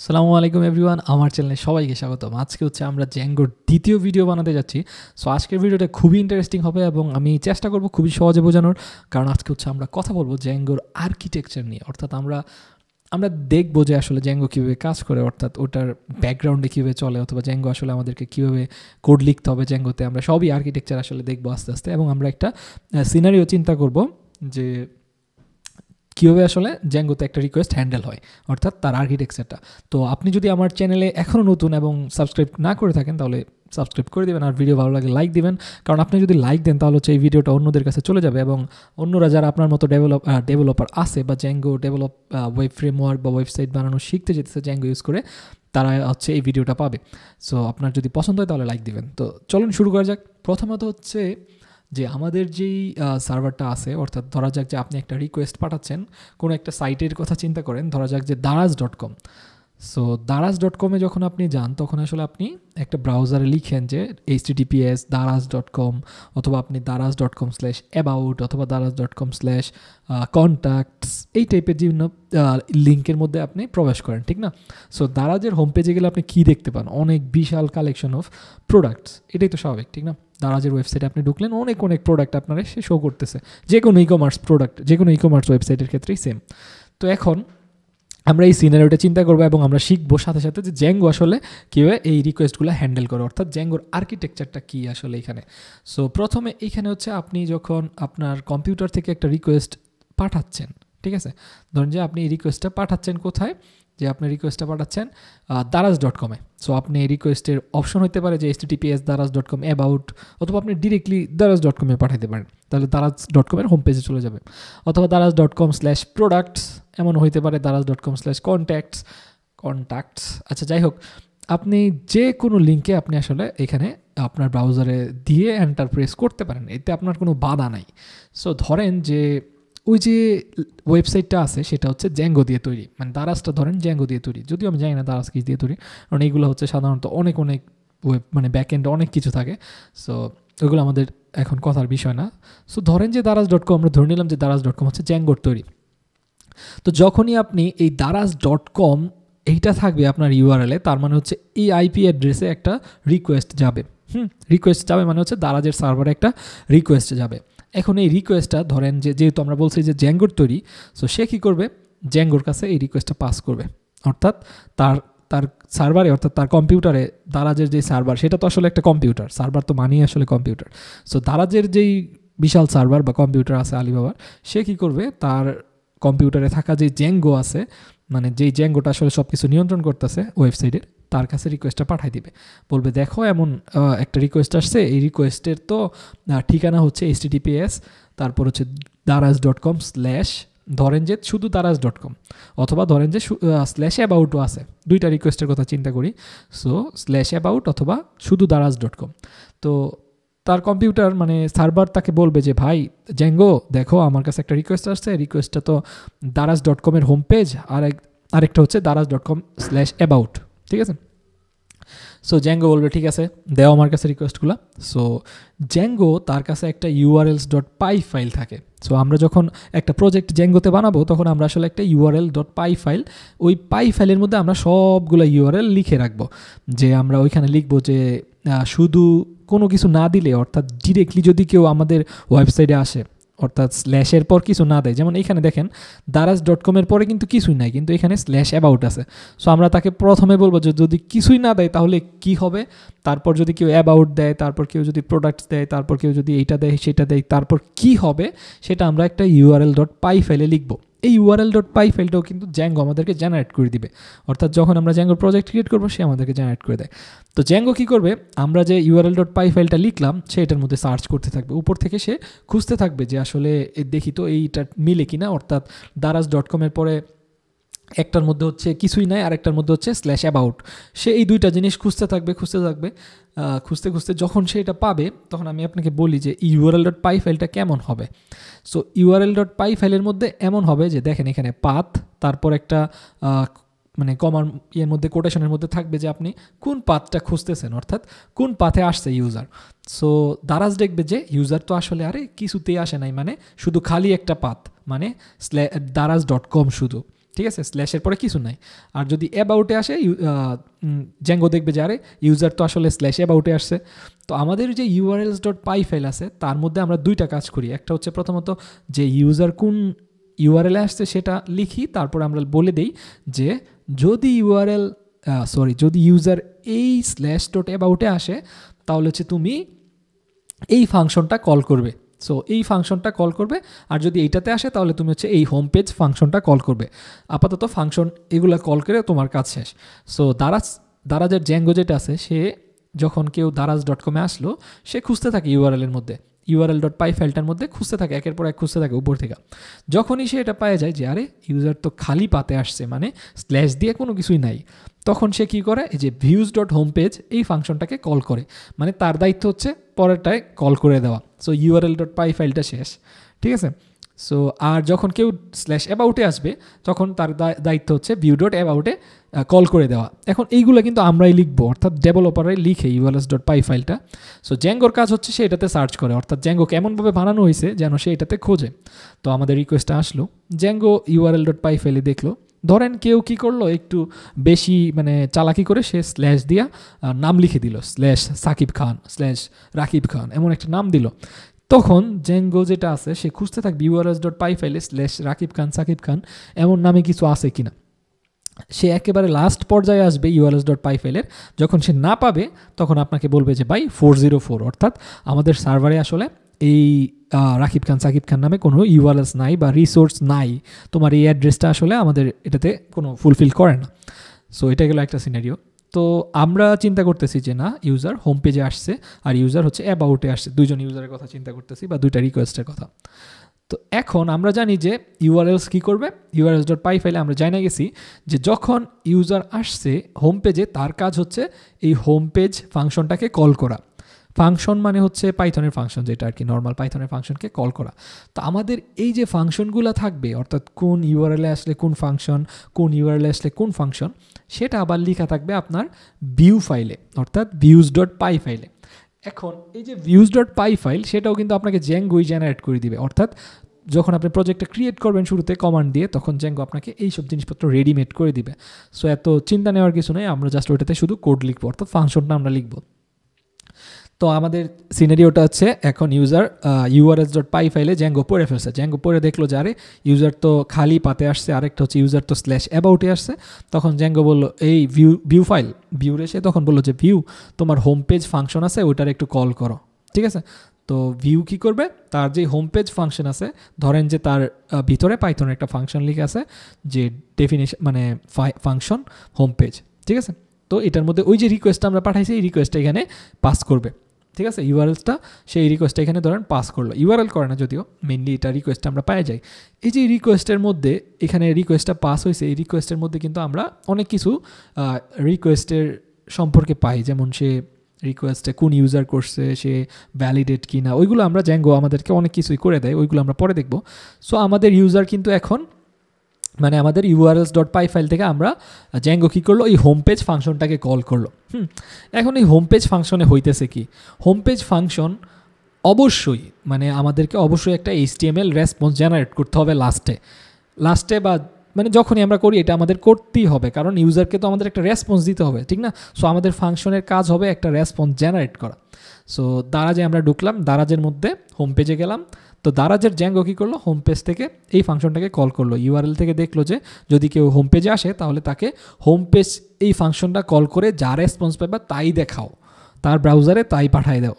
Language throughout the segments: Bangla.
আসসালামু আলাইকুম এভরিওয়ান, আমার চ্যানেলে সবাইকে স্বাগতম। আজকে হচ্ছে আমরা জ্যাঙ্গোর দ্বিতীয় ভিডিও বানাতে যাচ্ছি। সো আজকের ভিডিওটা খুবই ইন্টারেস্টিং হবে এবং আমি চেষ্টা করব খুবই সহজে বোঝানোর, কারণ আজকে হচ্ছে আমরা কথা বলবো জ্যাঙ্গোর আর্কিটেকচার নিয়ে। অর্থাৎ আমরা দেখবো যে আসলে জ্যাঙ্গো কীভাবে কাজ করে, অর্থাৎ ওটার ব্যাকগ্রাউন্ডে কীভাবে চলে, অথবা জ্যাঙ্গো আসলে আমাদেরকে কীভাবে কোড লিখতে হবে জ্যাঙ্গোতে। আমরা সবই আর্কিটেকচার আসলে দেখবো আস্তে আস্তে, এবং আমরা একটা সিনারিও চিন্তা করব যে কীভাবে আসলে জ্যাঙ্গোতে একটা রিকোয়েস্ট হ্যান্ডেল হয়, অর্থাৎ তার আর্কিটেকচারটা। তো আপনি যদি আমার চ্যানেলে এখনও নতুন এবং সাবস্ক্রাইব না করে থাকেন তাহলে সাবস্ক্রাইব করে দেবেন, আর ভিডিও ভালো লাগে লাইক দিবেন, কারণ আপনি যদি লাইক দেন তাহলে হচ্ছে এই ভিডিওটা অন্যদের কাছে চলে যাবে, এবং অন্যরা যারা আপনার মতো ডেভেলপার আছে বা জ্যাঙ্গো ওয়েব ফ্রেমওয়ার্ক বা ওয়েবসাইট বানানো শিখতে যেতেছে জ্যাঙ্গো ইউজ করে, তারা হচ্ছে এই ভিডিওটা পাবে। সো আপনার যদি পছন্দ হয় তাহলে লাইক দিবেন। তো চলুন শুরু করা যাক। প্রথমত হচ্ছে যে আমাদের যেই সার্ভারটা আছে, অর্থাৎ ধরা যাক যে আপনি একটা রিকোয়েস্ট পাঠাচ্ছেন কোনো একটা সাইটের কথা চিন্তা করেন, ধরা যাক যে daraz.com। সো daraz.com-এ যখন আপনি যান তখন আসলে আপনি একটা ব্রাউজারে লিখেন যে https daraz.com, অথবা আপনি daraz.com/about অথবা daraz.com/contacts, এই টাইপের বিভিন্ন লিঙ্কের মধ্যে আপনি প্রবেশ করেন, ঠিক না? সো দারাজের হোম পেজে গেলে আপনি কী দেখতে পান? অনেক বিশাল কালেকশন অফ প্রোডাক্টস। এটাই তো স্বাভাবিক, ঠিক না? দারাজের ওয়েবসাইটে আপনি ঢুকলেন, অনেক প্রোডাক্ট আপনার সে শো করতেছে, যে কোনো ই কমার্স প্রোডাক্ট, যে কোনো ই কমার্স ওয়েবসাইটের ক্ষেত্রেই সেম। তো এখন আমরা এই সিনারিওটা চিন্তা করবো এবং আমরা শিখবো সাথে সাথে যে জ্যাঙ্গো আসলে কীভাবে এই রিকোয়েস্টগুলো হ্যান্ডেল করে, অর্থাৎ জ্যাঙ্গোর আর্কিটেকচারটা কী আসলে এখানে। সো প্রথমে এইখানে হচ্ছে আপনি যখন আপনার কম্পিউটার থেকে একটা রিকোয়েস্ট পাঠাচ্ছেন, ঠিক আছে? ধরুন যে আপনি এই রিকোয়েস্টটা পাঠাচ্ছেন কোথায়, যে আপনি রিকোয়েস্টটা পাঠাচ্ছেন daraz.com-এ। সো আপনি এই রিকোয়েস্টের অপশন হতে পারে যে https daraz.com about, অথবা আপনি ডিরেক্টলি daraz.com-এ পাঠাতে পারেন, তাহলে daraz.com-এর হোম পেজে চলে যাবে, অথবা daraz.com/products, এমন হইতে পারে daraz.com/contacts। আচ্ছা, যাই হোক, আপনি যে কোনো লিঙ্কে আপনি আসলে এখানে আপনার ব্রাউজারে দিয়ে এন্টার প্রেস করতে পারেন, এতে আপনার কোনো বাধা নাই। সো ধরেন যে ওই যে ওয়েবসাইটটা আছে সেটা হচ্ছে জ্যাঙ্গো দিয়ে তৈরি, মানে দারাজটা ধরেন জ্যাঙ্গো দিয়ে তৈরি, যদিও আমি জানি না দারাজ কি দিয়ে তৈরি, কারণ এইগুলো হচ্ছে সাধারণত অনেক ওয়েব মানে ব্যাকএন্ডে অনেক কিছু থাকে। সো ওইগুলো আমাদের এখন কথার বিষয় না। সো ধরেন যে daraz.com, আমরা ধরে নিলাম যে daraz.com হচ্ছে জ্যাঙ্গোর তৈরি। তো যখনই আপনি এই daraz.com এইটা থাকবে আপনার ইউআরএলে, তার মানে হচ্ছে এই আইপি অ্যাড্রেসে একটা রিকোয়েস্ট যাবে। রিকোয়েস্ট যাবে মানে হচ্ছে দারাজের সার্ভারে একটা রিকোয়েস্ট যাবে। এখন এই রিকোয়েস্টটা ধরেন যে যেহেতু আমরা বলছি যে জ্যাঙ্গোর তৈরি, সো সে কী করবে, জ্যাঙ্গোর কাছে এই রিকোয়েস্টটা পাস করবে, অর্থাৎ তার সার্ভারে, অর্থাৎ তার কম্পিউটারে দারাজের যে সার্ভার, সেটা তো আসলে একটা কম্পিউটার, সার্ভার তো মানেই আসলে কম্পিউটার। সো দারাজের যেই বিশাল সার্ভার বা কম্পিউটার আছে আলিবাবার, সে কী করবে, তার কম্পিউটারে থাকা যে জ্যাঙ্গো আছে, মানে যেই জ্যাঙ্গোটা আসলে সব কিছু নিয়ন্ত্রণ করতেছে ওয়েবসাইটের, তার কাছে রিকোয়েস্টটা পাঠাই দিবে। বলবে দেখো এমন একটা রিকোয়েস্ট আসছে, এই রিকোয়েস্টের তো ঠিকানা হচ্ছে https, তারপর হচ্ছে daraz.com/ ধরেন যে শুধু daraz.com, অথবা ধরেন যে /aboutও আছে, দুইটা রিকোয়েস্টের কথা চিন্তা করি। সো /about অথবা শুধু daraz.com। তো তার কম্পিউটার মানে সার্ভার তাকে বলবে যে ভাই জ্যাঙ্গো দেখো আমার কাছে একটা রিকোয়েস্ট আসছে, রিকোয়েস্টটা তো daraz.com-এর হোম পেজ, আরেকটা হচ্ছে daraz.com/about, ঠিক আছে? সো জ্যাঙ্গো বলবে ঠিক আছে, দেও আমার কাছে রিকোয়েস্টগুলো। সো জ্যাঙ্গো তার কাছে একটা urls.py ফাইল থাকে। সো আমরা যখন একটা প্রজেক্ট জ্যাঙ্গোতে বানাবো তখন আমরা আসলে একটা url.py ফাইল, ওই পাই ফাইলের মধ্যে আমরা সবগুলো ইউআরএল লিখে রাখবো, যে আমরা ওইখানে লিখবো যে শুধু কোনো কিছু না দিলে, অর্থাৎ ডিরেক্টলি যদি কেউ আমাদের ওয়েবসাইটে আসে, অর্থাৎ স্ল্যাশের পর কিছু না দেয়, যেমন এখানে দেখেন daraz.com-এর পরে কিন্তু কিছুই নাই, কিন্তু এখানে /about আছে। সো আমরা তাকে প্রথমে বলবো যে যদি কিছুই না দেয় তাহলে কি হবে, তারপর যদি কেউ অ্যাবাউট দেয়, তারপর কেউ যদি প্রোডাক্টস দেয়, তারপর কেউ যদি এইটা দেয় সেটা দেয়, তারপর কি হবে সেটা আমরা একটা url.py ফাইলে লিখবো। এই url.py ফাইলটাও কিন্তু জ্যাঙ্গো আমাদেরকে জেনারেট করে দিবে, অর্থাৎ যখন আমরা জ্যাঙ্গোর প্রজেক্ট ক্রিয়েট করবো সে আমাদেরকে জেনারেট করে দেয়। তো জ্যাঙ্গো কী করবে, আমরা যে url.py ফাইলটা লিখলাম সে এটার মধ্যে সার্চ করতে থাকবে, উপর থেকে সে খুঁজতে থাকবে যে আসলে দেখি তো এইটা মিলে কিনা, অর্থাৎ daraz.com-এর পরে একটার মধ্যে হচ্ছে কিছুই নাই, আর একটার মধ্যে হচ্ছে /about, সে এই দুইটা জিনিস খুঁজতে থাকবে খুঁজতে খুঁজতে যখন সে এটা পাবে, তখন আমি আপনাকে বলি যে url.py ফাইলটা কেমন হবে। সো url.py ফাইলের মধ্যে এমন হবে যে দেখেন এখানে পাথ, তারপর একটা মানে কমার মধ্যে কোটেশনের মধ্যে থাকবে যে আপনি কোন পাথটা খুঁজতেছেন, অর্থাৎ কোন পাথে আসছে ইউজার। সো দারাজ দেখবে যে ইউজার তো আসলে আরে কিছুতেই আসে নাই, মানে শুধু খালি একটা পাথ, মানে daraz.com শুধু, ঠিক আছে, স্ল্যাশের পরে কিছু নাই। আর যদি অ্যাবাউটে আসে জ্যাঙ্গো দেখবে যে আরে ইউজার তো আসলে স্ল্যাশ অ্যাবাউটে আসছে। তো আমাদের যে urls.py ফাইল আছে তার মধ্যে আমরা দুইটা কাজ করি। একটা হচ্ছে প্রথমত যে ইউজার কোন ইউআরএল আসছে সেটা লিখি, তারপর আমরা বলে দেই যে যদি যদি ইউজার এই /.aboutে আসে তাহলে হচ্ছে তুমি এই ফাংশনটা কল করবে। সো এই ফাংশনটা কল করবে, আর যদি এইটাতে আসে তাহলে তুমি হচ্ছে এই হোম পেজ ফাংশনটা কল করবে। আপাতত ফাংশন এগুলো কল করে তোমার কাজ শেষ। সো দারাজের জ্যাঙ্গো যেটা আছে, সে যখন কেউ daraz.com আসলো সে খুঁজতে থাকে ইউআরএলের মধ্যে, url.py ফাইলটার মধ্যে খুঁজতে থাকে, একের পর এক খুঁজতে থাকে উপর থেকে। যখনই সে এটা পাওয়া যায় যে আরে ইউজার তো খালি পাতে আসছে, মানে স্ল্যাশ দিয়ে কোনো কিছুই নাই, তখন সে কী করে, এই যে views.homepage এই ফাংশনটাকে কল করে। মানে তার দায়িত্ব হচ্ছে পরেরটায় কল করে দেওয়া। সো url.py ফাইলটা শেষ, ঠিক আছে। সো আর যখন কেউ /aboutে আসবে তখন তার দায়িত্ব হচ্ছে view.aboutে কল করে দেওয়া। এখন এইগুলো কিন্তু আমরাই লিখবো, অর্থাৎ ডেভেলপাররাই লিখে urls.py ফাইলটা। সো জ্যাঙ্গোর কাজ হচ্ছে সে এটাতে সার্চ করে, অর্থাৎ জ্যাঙ্গো কেমনভাবে বানানো হয়েছে যেন সে এটাতে খোঁজে। তো আমাদের রিকোয়েস্টটা আসলো, জ্যাঙ্গো url.py ফাইলে দেখলো, ধরেন কেউ কি করলো একটু বেশি মানে চালাকি করে সে স্ল্যাশ দিয়া নাম লিখে দিল, /সাকিব খান /রাকিব খান এমন একটা নাম দিল। তখন জ্যাঙ্গো যেটা আছে সে খুঁজতে থাকবে urls.py ফাইলে /রাকিব খান সাকিব খান এমন নামে কিছু আছে কিনা। সে একেবারে লাস্ট পর্যায়ে আসবে urls.py ফাইলের, যখন সে না পাবে তখন আপনাকে বলবে যে ভাই 404, অর্থাৎ আমাদের সার্ভারে আসলে এই রাকিব খান সাকিব খান নামে কোনো ইউআরএলস নাই বা রিসোর্স নাই, তোমার এই অ্যাড্রেসটা আসলে আমাদের এটাতে কোনো ফুলফিল করে না। সো এটা গেলো একটা সিনারিও। তো আমরা চিন্তা করতেছি যে না, ইউজার হোম পেজে আসছে আর ইউজার হচ্ছে অ্যাবাউটে আসছে, দুইজন ইউজারের কথা চিন্তা করতেছি বা দুইটা রিকোয়েস্টের কথা। তো এখন আমরা জানি যে ইউআরএলস কী করবে, urls.py ফাইলে আমরা জানা গেছি যে যখন ইউজার আসছে হোম পেজে তার কাজ হচ্ছে এই হোম পেজ ফাংশনটাকে কল করা। ফাংশন মানে হচ্ছে পাইথনের ফাংশন, যেটা আর কি নর্মাল পাইথনের ফাংশনকে কল করা। তো আমাদের এই যে ফাংশনগুলো থাকবে, অর্থাৎ কোন ইউআরএলে আসলে কোন ফাংশন, কোন ইউআরএলে আসলে কোন ফাংশন, সেটা আবার লেখা থাকবে আপনার ভিউ ফাইলে, অর্থাৎ views.py ফাইলে। এখন এই যে views.py ফাইল সেটাও কিন্তু আপনাকে জ্যাঙ্গোই জেনারেট করে দিবে, অর্থাৎ যখন আপনি প্রজেক্টটা ক্রিয়েট করবেন শুরুতে কমান্ড দিয়ে, তখন জ্যাঙ্গো আপনাকে এইসব জিনিসপত্র রেডিমেড করে দিবে। সো এত চিন্তা নেওয়ার কিছু নেই, আমরা জাস্ট ওইটাতে শুধু কোড লিখবো, অর্থাৎ ফাংশনটা আমরা লিখবো। তো আমাদের সিনারিওটা হচ্ছে এখন ইউজার urls.py ফাইলে জ্যাঙ্গো পড়ে ফেলছে, জ্যাঙ্গো পড়ে দেখলো যে আরে ইউজার তো খালি পাতে আসছে, আরেকটা হচ্ছে ইউজার তো /aboutে আসছে। তখন জ্যাঙ্গো বললো এই ভিউ ফাইল এসে তখন বললো যে ভিউ তোমার হোম পেজ ফাংশন আছে ওইটার একটু কল করো, ঠিক আছে। তো ভিউ কি করবে, তার যে হোম পেজ ফাংশন আছে, ধরেন যে তার ভিতরে পাইথনের একটা ফাংশন লিখে আছে যে ডেফিনেশন মানে ফাংশন হোম পেজ, ঠিক আছে। তো এটার মধ্যে ওই যে রিকোয়েস্টটা আমরা পাঠাইছি এই রিকোয়েস্টটা এখানে পাস করবে, ঠিক আছে। ইউআরএলসটা সেই রিকোয়েস্টটা এখানে ধরেন পাস করলো, ইউআরএল করে না যদিও, মেনলি এটা রিকোয়েস্টটা আমরা পাই যাই। এই যে রিকোয়েস্টের মধ্যে এখানে রিকোয়েস্টটা পাস হয়েছে, এই রিকোয়েস্টের মধ্যে কিন্তু আমরা অনেক কিছু রিকোয়েস্টের সম্পর্কে পাই, যেমন সে রিকোয়েস্টে কোন ইউজার করছে, সে ভ্যালিডেট কি না, ওইগুলো আমরা জ্যাঙ্গো আমাদেরকে অনেক কিছুই করে দেয়, ওইগুলো আমরা পরে দেখব। সো আমাদের ইউজার কিন্তু এখন মানে আমাদের urls.py ফাইল থেকে আমরা জ্যাঙ্গো কী করলো, এই হোম পেজ ফাংশনটাকে কল করলো। এখন এই হোম পেজ ফাংশনে হইতেছে কি, হোম পেজ ফাংশন অবশ্যই মানে আমাদেরকে অবশ্যই একটা HTML রেসপন্স জেনারেট করতে হবে লাস্টে বা মানে যখনই আমরা করি এটা আমাদের করতেই হবে, কারণ ইউজারকে তো আমাদের একটা রেসপন্স দিতে হবে, ঠিক না। সো আমাদের ফাংশনের কাজ হবে একটা রেসপন্স জেনারেট করা। সো দারাজে আমরা ঢুকলাম, দারাজের মধ্যে হোম পেজে গেলাম। তো দারাজের জ্যাঙ্গো কী করলো, হোম পেজ থেকে এই ফাংশনটাকে কল করলো, ইউআরএল থেকে দেখলো যে যদি কেউ হোম পেজে আসে তাহলে তাকে হোম পেজ এই ফাংশনটা কল করে যা রেসপন্স পাবে তাই দেখাও, তার ব্রাউজারে তাই পাঠায় দাও।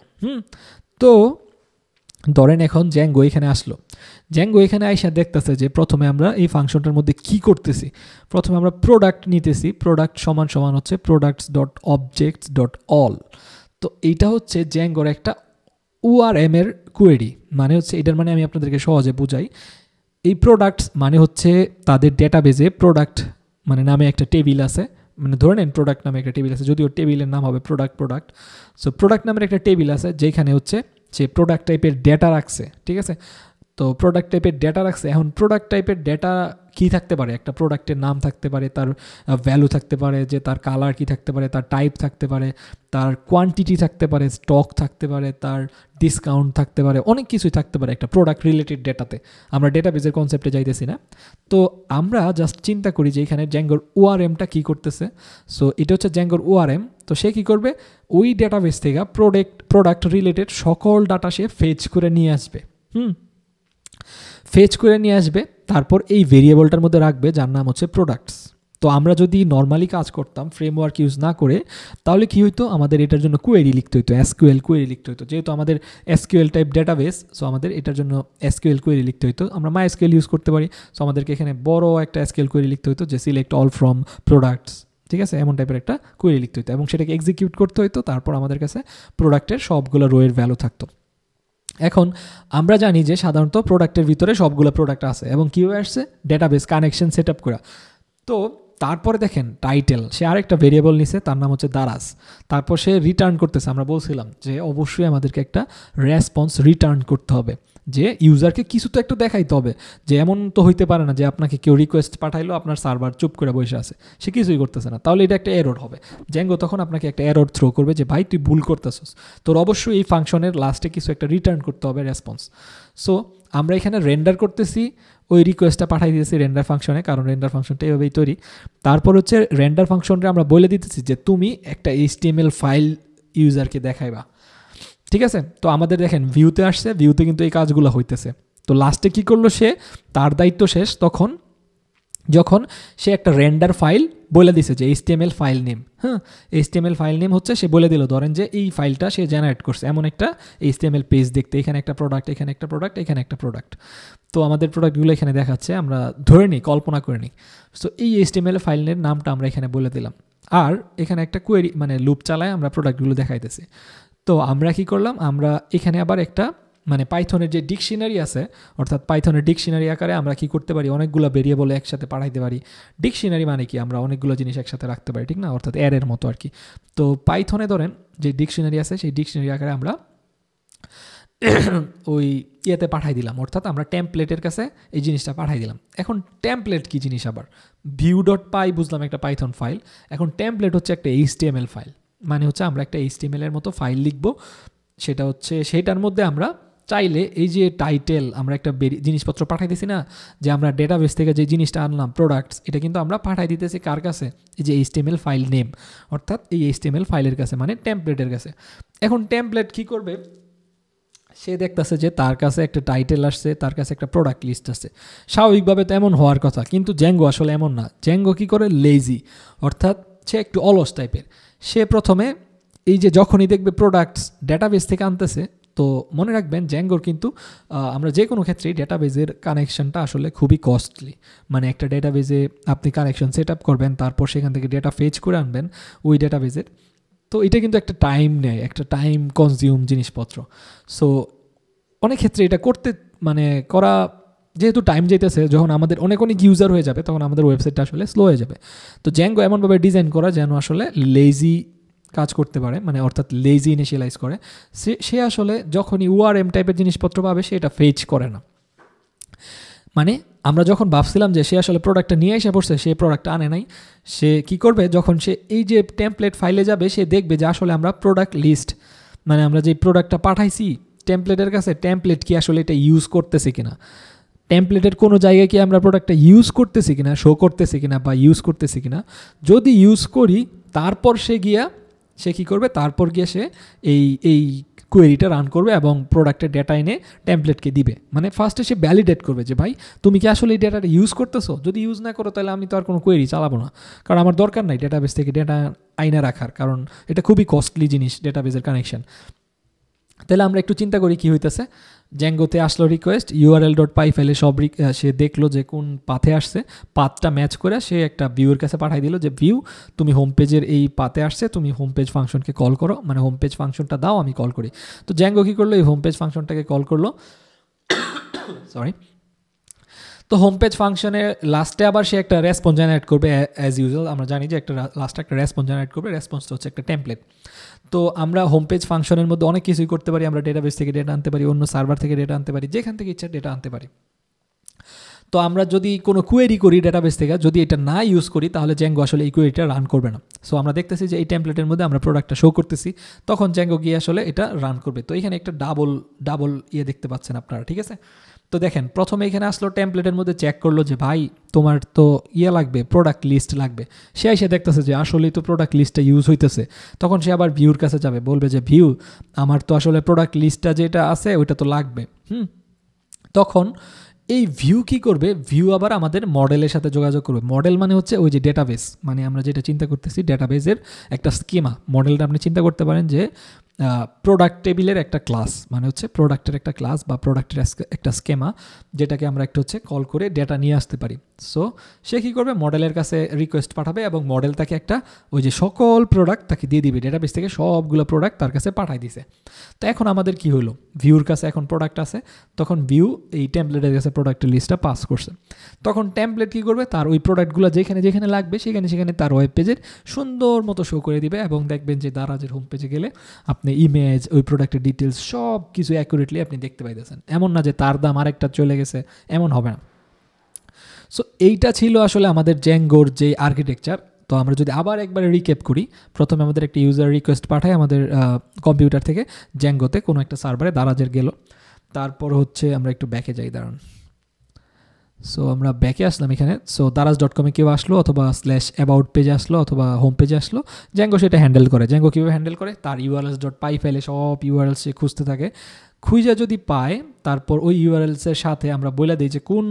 তো ধরেন এখন জ্যাঙ্গো এখানে আসলো, জ্যাঙ্গো এখানে আইসা দেখতেছে যে প্রথমে আমরা এই ফাংশনটার মধ্যে কি করতেছি, প্রথমে আমরা প্রোডাক্ট নিতেছি, প্রোডাক্ট সমান হচ্ছে products.objects.all। তো এইটা হচ্ছে জ্যাঙ্গোর একটা ORM এর কোয়েরি, মানে হচ্ছে এটার মানে আমি আপনাদেরকে সহজে বুঝাই, এই প্রোডাক্টস মানে হচ্ছে তাদের ডেটাবেজে প্রোডাক্ট মানে নামে একটা টেবিল আছে, মানে ধরে নেন প্রোডাক্ট নামে একটা টেবিল আছে, যদিও টেবিলের নাম হবে প্রোডাক্ট। সো প্রোডাক্ট নামের একটা টেবিল আছে যেখানে হচ্ছে সে প্রোডাক্ট টাইপের ডেটা রাখছে, ঠিক আছে। তো প্রোডাক্ট টাইপের ডেটা রাখছে, এখন প্রোডাক্ট টাইপের ডেটা কী থাকতে পারে, একটা প্রোডাক্টের নাম থাকতে পারে, তার ভ্যালু থাকতে পারে, যে তার কালার কী থাকতে পারে, তার টাইপ থাকতে পারে, তার কোয়ান্টিটি থাকতে পারে, স্টক থাকতে পারে, তার ডিসকাউন্ট থাকতে পারে, অনেক কিছুই থাকতে পারে একটা প্রোডাক্ট রিলেটেড ডেটাতে। আমরা ডেটাবেজের কনসেপ্টে যাইতেছি না। তো আমরা জাস্ট চিন্তা করি যে এখানে জ্যাঙ্গোর ওআরএমটা কী করতেছে। সো এটা হচ্ছে জ্যাঙ্গোর ওআরএম। তো সে কী করবে, ওই ডেটাবেস থেকে প্রোডাক্ট রিলেটেড সকল ডাটা সে ফেচ করে নিয়ে আসবে। ফেচ করে নিয়ে আসবে, তারপর এই ভেরিয়েবলটার মধ্যে রাখবে যার নাম হচ্ছে প্রোডাক্টস। তো আমরা যদি নর্মালি কাজ করতাম ফ্রেমওয়ার্ক ইউজ না করে, তাহলে কি হইতো, আমাদের এটার জন্য কোয়েরি লিখতে হইতো, এসকিউএল কোয়েরি লিখতে হইতো। যেহেতু আমাদের এসকিউএল টাইপ ডেটাবেস, সো আমাদের এটার জন্য এসকিউএল কোয়েরি লিখতে হইতো। আমরা মাইএসকিউএল ইউজ করতে পারি, সো আমাদেরকে এখানে বড় একটা এসকিউএল কোয়েরি লিখতে হইতো, যে সিলেক্ট অল ফ্রম প্রোডাক্টস, ঠিক আছে, এমন টাইপের একটা কোয়েরি লিখতে হইতো, এবং সেটাকে এক্সিকিউট করতে হইতো। তারপর আমাদের কাছে প্রোডাক্টের সবগুলো রোয়ের ভ্যালু থাকতো। এখন আমরা জানি যে সাধারণত প্রোডাক্টের ভিতরে সবগুলো প্রোডাক্ট আছে, এবং কীভাবে আসছে, ডেটাবেস কানেকশন সেট আপ করা। তো তারপরে দেখেন টাইটেল, সে আরেকটা ভেরিয়েবল নিছে, তার নাম হচ্ছে দারাজ। তারপর সে রিটার্ন করতেছে, আমরা বলছিলাম যে অবশ্যই আমাদেরকে একটা রেসপন্স রিটার্ন করতে হবে, যে ইউজারকে কিছু তো একটু দেখাইতে হবে। যে এমন তো হইতে পারে না যে আপনাকে কেউ রিকোয়েস্ট পাঠাইলো, আপনার সার্ভার চুপ করে বসে আছে, সে কিছুই করতেছে না, তাহলে এটা একটা এরর হবে। জ্যাঙ্গো তখন আপনাকে একটা এরর থ্রো করবে যে ভাই তুই ভুল করতেছস, তোর অবশ্যই এই ফাংশনের লাস্টে কিছু একটা রিটার্ন করতে হবে রেসপন্স। সো আমরা এখানে রেন্ডার করতেছি, ওই রিকোয়েস্টটা পাঠাই দিয়েছি রেন্ডার ফাংশনে, কারণ রেন্ডার ফাংশনটা এভাবেই তৈরি। তারপর হচ্ছে রেন্ডার ফাংশনটা আমরা বলে দিতেছি যে তুমি একটা HTML ফাইল ইউজারকে দেখাইবা, ঠিক আছে। তো আমাদের দেখেন ভিউতে আসছে, ভিউতে কিন্তু এই কাজগুলো হইতেছে। তো লাস্টে কি করলো সে, তার দায়িত্ব শেষ তখন যখন সে একটা রেন্ডার ফাইল বলে দিছে যে HTML file name, HTML file name হচ্ছে, সে বলে দিল ধরেন যে এই ফাইলটা সে জেনারেট করছে এমন একটা HTML পেজ দেখতে, এখানে একটা প্রোডাক্ট, এখানে একটা প্রোডাক্ট, এখানে একটা প্রোডাক্ট। তো আমাদের প্রোডাক্টগুলো এখানে দেখাচ্ছে, আমরা ধরে নিই, কল্পনা করে নিই। সো এই HTML ফাইলের নামটা আমরা এখানে বলে দিলাম, আর এখানে একটা কোয়েরি মানে লুপ চালায় আমরা প্রোডাক্টগুলো দেখাইতেছি। তো আমরা কি করলাম, আমরা এখানে আবার একটা মানে পাইথনের যে ডিকশনারি আছে, অর্থাৎ পাইথনের ডিকশনারি আকারে আমরা কি করতে পারি, অনেকগুলো ভেরিয়েবল একসাথে পাঠাইতে পারি। ডিকশনারি মানে কি, আমরা অনেকগুলো জিনিস একসাথে রাখতে পারি, ঠিক না, অর্থাৎ অ্যারের মতো আর কি। তো পাইথনে ধরেন যে ডিকশনারি আছে, সেই ডিকশনারি আকারে আমরা ওই ইয়েতে পাঠাই দিলাম, অর্থাৎ আমরা টেমপ্লেটের কাছে এই জিনিসটা পাঠাই দিলাম। এখন টেমপ্লেট কি জিনিস, আবার view.py বুঝলাম একটা পাইথন ফাইল, এখন টেমপ্লেট হচ্ছে একটা HTML ফাইল। মানে হচ্ছে আমরা একটা HTML এর মতো ফাইল লিখব, সেটা হচ্ছে সেটার মধ্যে আমরা চাইলে এই যে টাইটেল, আমরা একটা জিনিসপত্র পাঠাই দিছি না, যে আমরা ডেটাবেস থেকে যে জিনিসটা আনলাম প্রোডাক্টস, এটা কিন্তু আমরা পাঠাই দিতেছি কার কাছে, এই যে HTML ফাইল নেম, অর্থাৎ এই HTML ফাইলের কাছে, মানে টেমপ্লেটের কাছে। এখন টেমপ্লেট কি করবে, সে দেখতেছে যে তার কাছে একটা টাইটেল আসছে, তার কাছে একটা প্রোডাক্ট লিস্ট আছে, স্বাভাবিকভাবে তো এমন হওয়ার কথা, কিন্তু জ্যাঙ্গো আসলে এমন না। জ্যাঙ্গো কি করে, লেজি, অর্থাৎ সে একটু অলস টাইপের। সে প্রথমে এই যে যখনই দেখবে প্রোডাক্টস ডেটাবেস থেকে আনতেছে, তো মনে রাখবেন জ্যাঙ্গোর কিন্তু আমরা যে কোনো ক্ষেত্রেই ডেটাবেজের কানেকশনটা আসলে খুবই কস্টলি। মানে একটা ডেটাবেজে আপনি কানেকশন সেট আপ করবেন, তারপর সেখান থেকে ডেটা ফেচ করে আনবেন ওই ডেটাবেজের, তো এটা কিন্তু একটা টাইম নেয়, একটা টাইম কনজিউম জিনিসপত্র। সো অনেক ক্ষেত্রে এটা করতে মানে করা, যেহেতু টাইম যেতেছে, যখন আমাদের অনেক অনেক ইউজার হয়ে যাবে তখন আমাদের ওয়েবসাইটটা আসলে স্লো হয়ে যাবে। তো জ্যাঙ্গো এমনভাবে ডিজাইন করা যেন আসলে লেজি কাজ করতে পারে, মানে অর্থাৎ লেজি ইনিশিয়ালাইজ করে। সে আসলে যখনই ওআরএম টাইপের জিনিসপত্র পাবে সে এটা ফেচ করে না। মানে আমরা যখন ভাবছিলাম যে সে আসলে প্রোডাক্টটা নিয়ে এসে পড়ছে, সে প্রোডাক্টটা আনে নাই, সে কি করবে, যখন সে এই যে টেমপ্লেট ফাইলে যাবে, সে দেখবে যে আসলে আমরা প্রোডাক্ট লিস্ট, মানে আমরা যে প্রোডাক্টটা পাঠাইছি টেমপ্লেটের কাছে, টেমপ্লেট কি আসলে এটা ইউজ করতেছে কিনা, টেমপ্লেটের কোনো জায়গায় কি আমরা প্রোডাক্টটা ইউজ করতেছি কিনা, শো করতেছি কিনা বা ইউজ করতেছি কিনা। যদি ইউজ করি, তারপর সে কী করবে, তারপর গিয়ে সে এই কোয়েরিটা রান করবে এবং প্রোডাক্টের ডেটা এনে টেমপ্লেটকে দিবে। মানে ফার্স্টে সে ভ্যালিডেট করবে যে ভাই তুমি কি আসলে এই ডেটাটা ইউজ করতেছো, যদি ইউজ না করো তাহলে আমি তো আর কোনো কোয়েরি চালাবো না, কারণ আমার দরকার নাই ডেটাবেস থেকে ডেটা আইনা রাখার, কারণ এটা খুবই কস্টলি জিনিস ডেটাবেসের কানেকশন। তাহলে আমরা একটু চিন্তা করি কি হইতেছে। জ্যাঙ্গোতে আসলো রিকোয়েস্ট, url.py ফাইলে সব সে দেখলো যে কোন পাথে আসছে, পাথটা ম্যাচ করে সে একটা ভিউয়ের কাছে পাঠাই দিল যে ভিউ তুমি হোম পেজের এই পাথে আসছে, তুমি হোম পেজ ফাংশনকে কল করো, মানে হোম পেজ ফাংশনটা দাও, আমি কল করি। তো জ্যাঙ্গো কী করলো, এই হোম পেজ ফাংশনটাকে কল করলো, সরি। তো হোম পেজ ফাংশনের লাস্টে আবার সে একটা রেসপন্স জেনারেট করবে অ্যাজ ইউজুয়াল। আমরা জানি যে একটা লাস্টে একটা রেসপন্স জেনারেট করবে, রেসপন্সটা হচ্ছে একটা টেমপ্লেট। তো আমরা হোম পেজ ফাংশনের মধ্যে অনেক কিছুই করতে পারি, আমরা ডেটাবেস থেকে ডেটা আনতে পারি, অন্য সার্ভার থেকে ডেটা আনতে পারি, যেখান থেকে ইচ্ছা ডেটা আনতে পারি। তো আমরা যদি কোনো কোয়েরি করি ডেটাবেস থেকে, যদি এটা না ইউজ করি তাহলে জ্যাঙ্গো আসলে এই কোয়েরিটা রান করবে না। সো আমরা দেখতেছি যে এই টেমপ্লেটের মধ্যে আমরা প্রোডাক্টটা শো করতেছি, তখন জ্যাঙ্গো গিয়ে আসলে এটা রান করবে। তো এখানে একটা ডাবল দেখতে পাচ্ছেন আপনারা, ঠিক আছে। তো দেখেন প্রথমে এখানে আসলো টেমপ্লেটের মধ্যে চেক করলো যে ভাই তোমার তো লাগবে, প্রোডাক্ট লিস্ট লাগবে। সে এসে দেখতেছে যে আসলেই তো প্রোডাক্ট লিস্টটা ইউজ হইতেছে। তখন সে আবার ভিউর কাছে যাবে, বলবে যে ভিউ আমার তো আসলে প্রোডাক্ট লিস্টটা যেটা আছে ওইটা তো লাগবে। তখন এই ভিউ কি করবে, ভিউ আবার আমাদের মডেলের সাথে যোগাযোগ করবে। মডেল মানে হচ্ছে ওই যে ডেটাবেস, মানে আমরা যেটা চিন্তা করতেছি ডেটাবেসের একটা স্কিমা। মডেলটা আপনি চিন্তা করতে পারেন যে প্রোডাক্ট টেবিলের একটা ক্লাস, মানে হচ্ছে প্রোডাক্টের একটা ক্লাস বা প্রোডাক্টের একটা স্কেমা, যেটাকে আমরা একটা হচ্ছে কল করে ডেটা নিয়ে আসতে পারি। সো সে কী করবে, মডেলের কাছে রিকোয়েস্ট পাঠাবে এবং মডেল তাকে একটা ওই যে সকল প্রোডাক্ট তাকে দিয়ে দিবে, ডেটাবেস থেকে সবগুলো প্রোডাক্ট তার কাছে পাঠাই দিছে। তো এখন আমাদের কি হলো, ভিউর কাছে এখন প্রোডাক্ট আছে, তখন ভিউ এই টেমপ্লেটের কাছে প্রোডাক্টের লিস্টটা পাস করছে। তখন টেমপ্লেট কী করবে, তার ওই প্রোডাক্টগুলো যেখানে যেখানে লাগবে সেখানে তার ওয়েব পেজের সুন্দর মতো শো করে দিবে। এবং দেখবেন যে দারাজের হোম পেজে গেলে আপনি ইমেজ, ওই প্রোডাক্টের ডিটেলস সব কিছু অ্যাকুরেটলি আপনি দেখতে পাইতেছেন। এমন না যে তার দাম আরেকটা চলে গেছে, এমন হবে না। সো এইটা ছিল আসলে আমাদের জ্যাঙ্গোর যে আর্কিটেকচার। তো আমরা যদি আবার একবারে রিক্যাপ করি, প্রথমে আমাদের একটা ইউজার রিকোয়েস্ট পাঠায় আমাদের কম্পিউটার থেকে জ্যাঙ্গোতে কোনো একটা সার্ভারে, দারাজের গেল। তারপর হচ্ছে আমরা একটু ব্যাকে যাই, দাঁড়ান। সো আমরা ব্যাকে আসলাম এখানে। সো daraz.com কেউ আসলো, অথবা /about পেজে আসলো, অথবা হোম পেজে আসলো, জ্যাঙ্গো সেটা হ্যান্ডেল করে। জ্যাঙ্গো কীভাবে হ্যান্ডেল করে, তার urls.py ফাইলে সব ইউআরএলস সে খুঁজতে থাকে। খুঁজে যদি পায়, তারপর ওই ইউআরএলসের সাথে আমরা বলে দিই যে কোন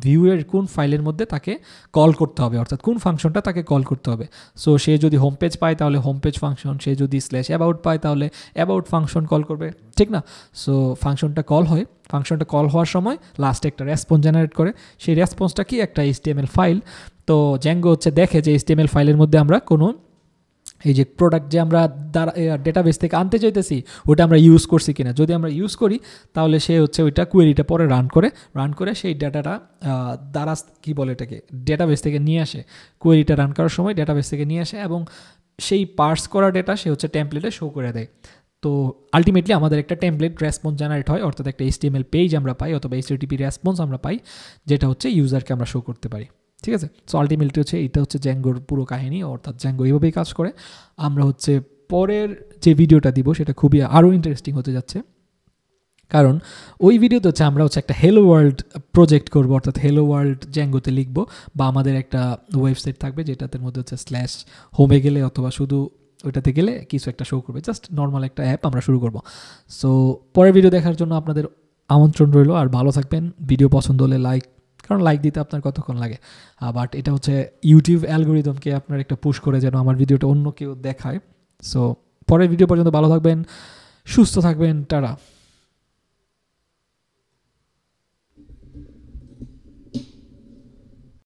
ভিউয়ের কোন ফাইলের মধ্যে তাকে কল করতে হবে, অর্থাৎ কোন ফাংশনটা তাকে কল করতে হবে। সো সে যদি হোম পেজ পায় তাহলে হোম পেজ ফাংশন, সে যদি /about পায় তাহলে অ্যাবাউট ফাংশন কল করবে, ঠিক না। সো ফাংশনটা কল হয়, ফাংশনটা কল হওয়ার সময় লাস্টে একটা রেসপন্স জেনারেট করে। সেই রেসপন্সটা কি, একটা HTML ফাইল। তো জ্যাঙ্গো হচ্ছে দেখে যে HTML ফাইলের মধ্যে আমরা কোনো এই যে প্রোডাক্ট যে আমরা ডেটাবেস থেকে আনতে চাইতেছি ওটা আমরা ইউজ করছি কিনা। যদি আমরা ইউজ করি তাহলে সে হচ্ছে ওইটা কোয়েরিটা পরে রান করে সেই ডাটাটা দারাজ কি বলে এটাকে ডেটাবেস থেকে নিয়ে আসে। কোয়েরিটা রান করার সময় ডেটাবেস থেকে নিয়ে আসে এবং সেই পার্স করা ডেটা সে হচ্ছে টেমপ্লেটে শো করে দেয়। তো আলটিমেটলি আমাদের একটা টেমপ্লেট রেসপন্স জেনারেট হয়, অর্থাৎ একটা HTML পেজ আমরা পাই, অথবা HTTP রেসপন্স আমরা পাই, যেটা হচ্ছে ইউজারকে আমরা শো করতে পারি, ঠিক আছে। সো আলটিমেটলি হচ্ছে এটা হচ্ছে জ্যাঙ্গোর পুরো কাহিনী, অর্থাৎ জ্যাঙ্গো এইভাবেই কাজ করে। আমরা হচ্ছে পরের যে ভিডিওটা দিব সেটা খুবই আরও ইন্টারেস্টিং হতে যাচ্ছে, কারণ ওই ভিডিওতে হচ্ছে আমরা হচ্ছে একটা হেলো ওয়ার্ল্ড প্রজেক্ট করবো, অর্থাৎ হেলো ওয়ার্ল্ড জ্যাঙ্গোতে লিখবো, বা আমাদের একটা ওয়েবসাইট থাকবে যেটাতে মধ্যে হচ্ছে /হোমে গেলে অথবা শুধু ওইটাতে গেলে কিছু একটা শো করবে, জাস্ট নর্মাল একটা অ্যাপ আমরা শুরু করব। সো পরের ভিডিও দেখার জন্য আপনাদের আমন্ত্রণ রইল। আর ভালো থাকবেন, ভিডিও পছন্দ হলে লাইক, কারণ লাইক দিতে আপনার কতক্ষণ লাগে, বাট এটা হচ্ছে ইউটিউব অ্যালগোরিদমকে আপনার একটা পুশ করে যেন আমার ভিডিওটা অন্য কেউ দেখায়। সো পরের ভিডিও পর্যন্ত ভালো থাকবেন, সুস্থ থাকবেন, টাটা।